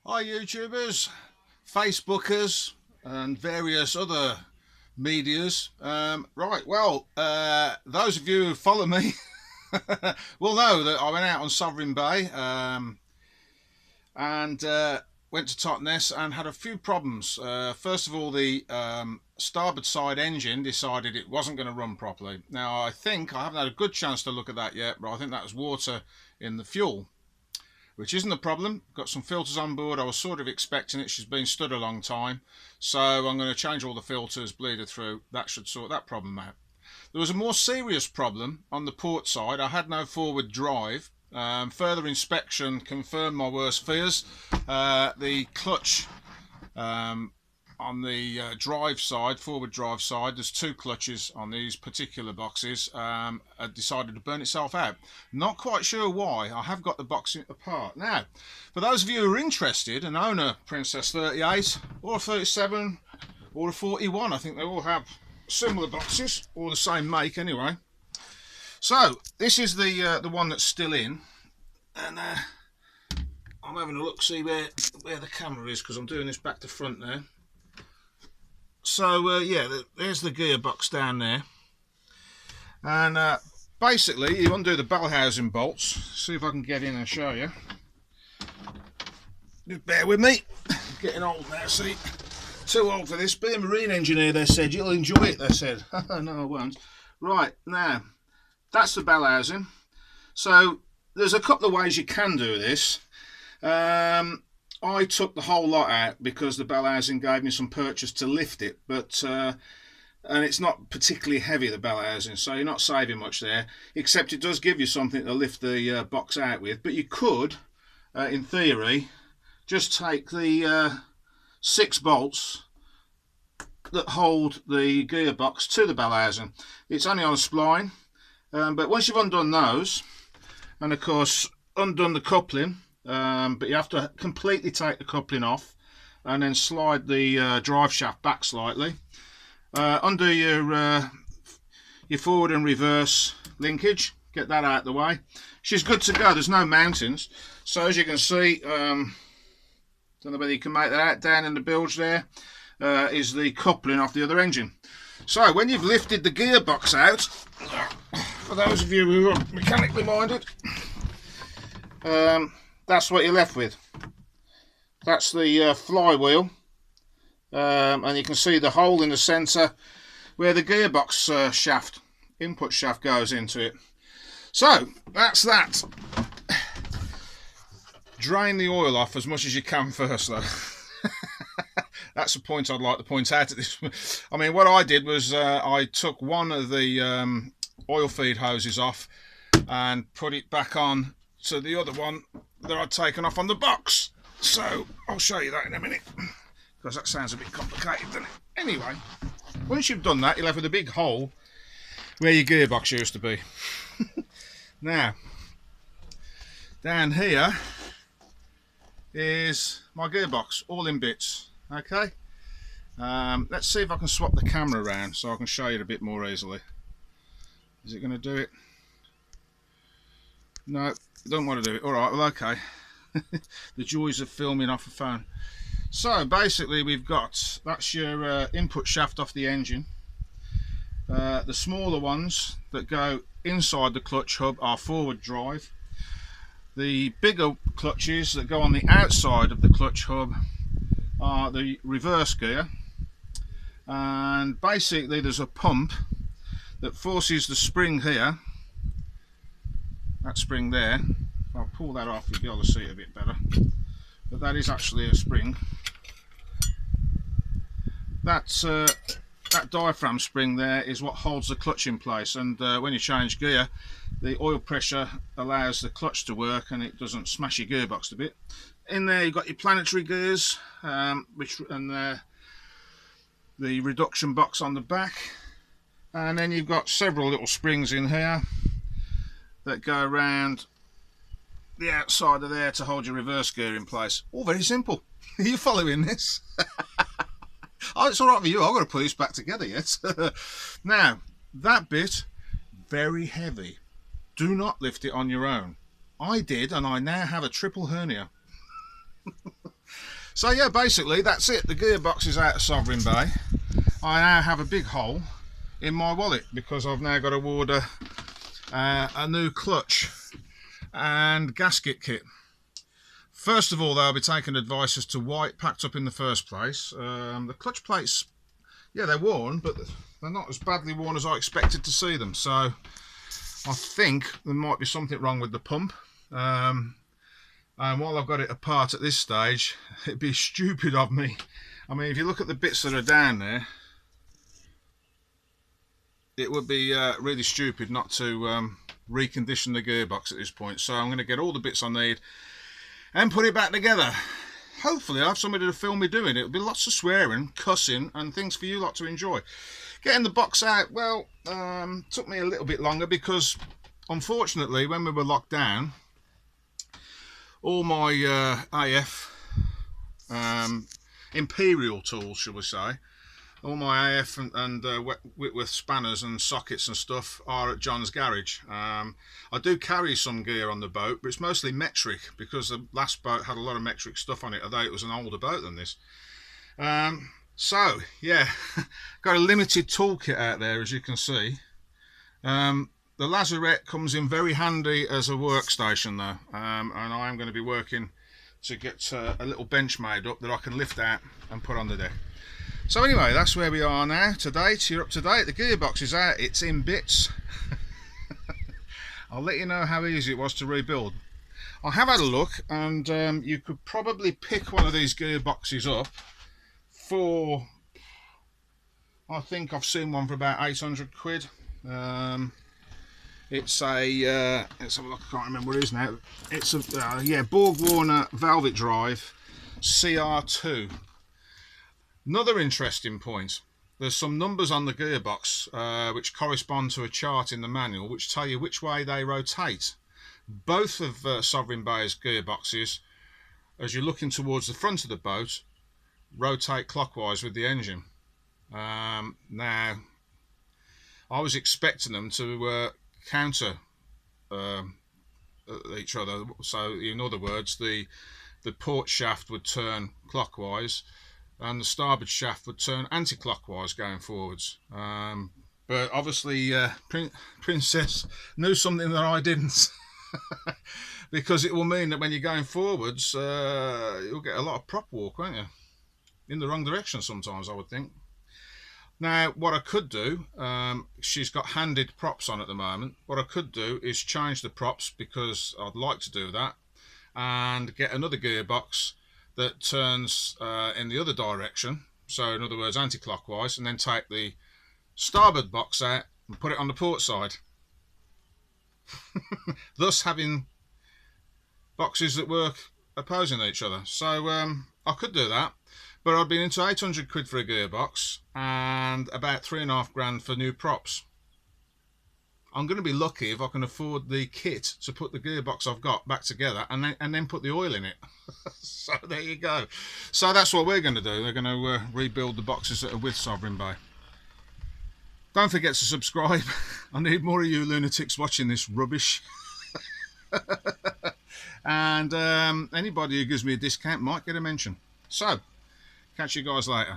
Hi YouTubers, Facebookers and various other medias. Those of you who follow me will know that I went out on Sovereign Bay and went to Totnes and had a few problems. First of all, the starboard side engine decided it wasn't going to run properly. Now I haven't had a good chance to look at that yet, but I think that was water in the fuel, which isn't a problem. Got some filters on board. I was sort of expecting it. She's been stood a long time, so I'm going to change all the filters, bleed her through. That should sort that problem out. There was a more serious problem on the port side. I had no forward drive. Further inspection confirmed my worst fears. The clutch on the drive side, forward drive side, there's two clutches on these particular boxes, had decided to burn itself out. Not quite sure why. I have got the box apart. Now, for those of you who are interested and own a Princess 38 or a 37 or a 41, I think they all have similar boxes, or the same make anyway. So this is the one that's still in, and I'm having a look, see where the camera is, because I'm doing this back to front there. So yeah, there's the gearbox down there, and basically you undo the bell housing bolts. See if I can get in and show you. Just bear with me, I'm getting old now, see, too old for this. Be a marine engineer, they said, you'll enjoy it, they said. No, I won't. Right, now that's the bell housing. So there's a couple of ways you can do this. I took the whole lot out because the bell housing gave me some purchase to lift it, but and it's not particularly heavy, the bell housing, so you're not saving much there, except it does give you something to lift the box out with. But you could, in theory, just take the 6 bolts that hold the gearbox to the bell housing. It's only on a spline, but once you've undone those, and of course undone the coupling, but you have to completely take the coupling off and then slide the drive shaft back slightly. Undo your forward and reverse linkage, get that out of the way. She's good to go. There's no mountings, so as you can see, don't know whether you can make that out, down in the bilge there is the coupling off the other engine. So when you've lifted the gearbox out, for those of you who are mechanically minded, that's what you're left with. That's the flywheel, and you can see the hole in the centre where the gearbox shaft, input shaft, goes into it. So that's that. Drain the oil off as much as you can first, though. That's the point I'd like to point out at this. I mean, what I did was I took one of the oil feed hoses off and put it back on to the other one that I'd taken off on the box. So I'll show you that in a minute, because that sounds a bit complicated, doesn't it? Anyway, once you've done that, you're left with a big hole where your gearbox used to be. Now, down here is my gearbox, all in bits. Okay, let's see if I can swap the camera around so I can show you it a bit more easily. Is it going to do it? No, don't want to do it. Alright, well, okay. The joys of filming off a phone. So basically we've got, that's your input shaft off the engine. The smaller ones that go inside the clutch hub are forward drive. The bigger clutches that go on the outside of the clutch hub are the reverse gear. And basically there's a pump that forces the spring here, that spring there. I'll pull that off, you'll be able to see it a bit better, but that is actually a spring. That's that diaphragm spring there is what holds the clutch in place, and when you change gear, the oil pressure allows the clutch to work and it doesn't smash your gearbox a bit. In there you've got your planetary gears, and the reduction box on the back, and then you've got several little springs in here that go around the outside of there to hold your reverse gear in place. All very simple. Are you following this? Oh, it's all right for you. I've got to put this back together yet. Now, that bit, very heavy. Do not lift it on your own. I did, and I now have a triple hernia. So yeah, basically that's it. The gearbox is out of Sovereign Bay. I now have a big hole in my wallet because I've now got to order a new clutch and gasket kit. First of all, they'll be taking advice as to why it packed up in the first place. The clutch plates, yeah, they're worn, but they're not as badly worn as I expected to see them. So I think there might be something wrong with the pump. And while I've got it apart at this stage, it'd be stupid of me. I mean, if you look at the bits that are down there, it would be really stupid not to recondition the gearbox at this point. So I'm going to get all the bits I need and put it back together. Hopefully I'll have somebody to film me doing it. It'll be lots of swearing, cussing and things for you lot to enjoy. Getting the box out, well, took me a little bit longer because unfortunately when we were locked down, all my AF Imperial tools, shall we say, all my AF and Whitworth spanners and sockets and stuff are at John's garage. I do carry some gear on the boat, but it's mostly metric because the last boat had a lot of metric stuff on it, although it was an older boat than this. So yeah, got a limited toolkit out there, as you can see. The lazarette comes in very handy as a workstation though, and I am going to be working to get a little bench made up that I can lift out and put on the deck. So anyway, that's where we are now. To date, you're up to date. The gearbox is out, it's in bits. I'll let you know how easy it was to rebuild. I have had a look, and you could probably pick one of these gearboxes up for, I think I've seen one for about 800 quid. It's a, let's have a look, I can't remember what it is now. It's a, yeah, Borg Warner Velvet Drive CR2. Another interesting point, there's some numbers on the gearbox which correspond to a chart in the manual which tell you which way they rotate. Both of Sovereign Bay's gearboxes, as you're looking towards the front of the boat, rotate clockwise with the engine. Now, I was expecting them to counter each other, so in other words, the port shaft would turn clockwise and the starboard shaft would turn anti-clockwise going forwards. But obviously Princess knew something that I didn't. Because it will mean that when you're going forwards, you'll get a lot of prop walk, won't you? In the wrong direction sometimes, I would think. Now, what I could do, she's got handed props on at the moment. What I could do is change the props, because I'd like to do that, and get another gearbox that turns in the other direction, so in other words anti-clockwise, and then take the starboard box out and put it on the port side. Thus having boxes that work opposing each other. So I could do that, but I'd been into 800 quid for a gearbox and about 3.5 grand for new props. I'm going to be lucky if I can afford the kit to put the gearbox I've got back together and then put the oil in it. So there you go. So that's what we're going to do. We're going to rebuild the boxes that are with Sovereign Bay. Don't forget to subscribe. I need more of you lunatics watching this rubbish. And anybody who gives me a discount might get a mention. So, catch you guys later.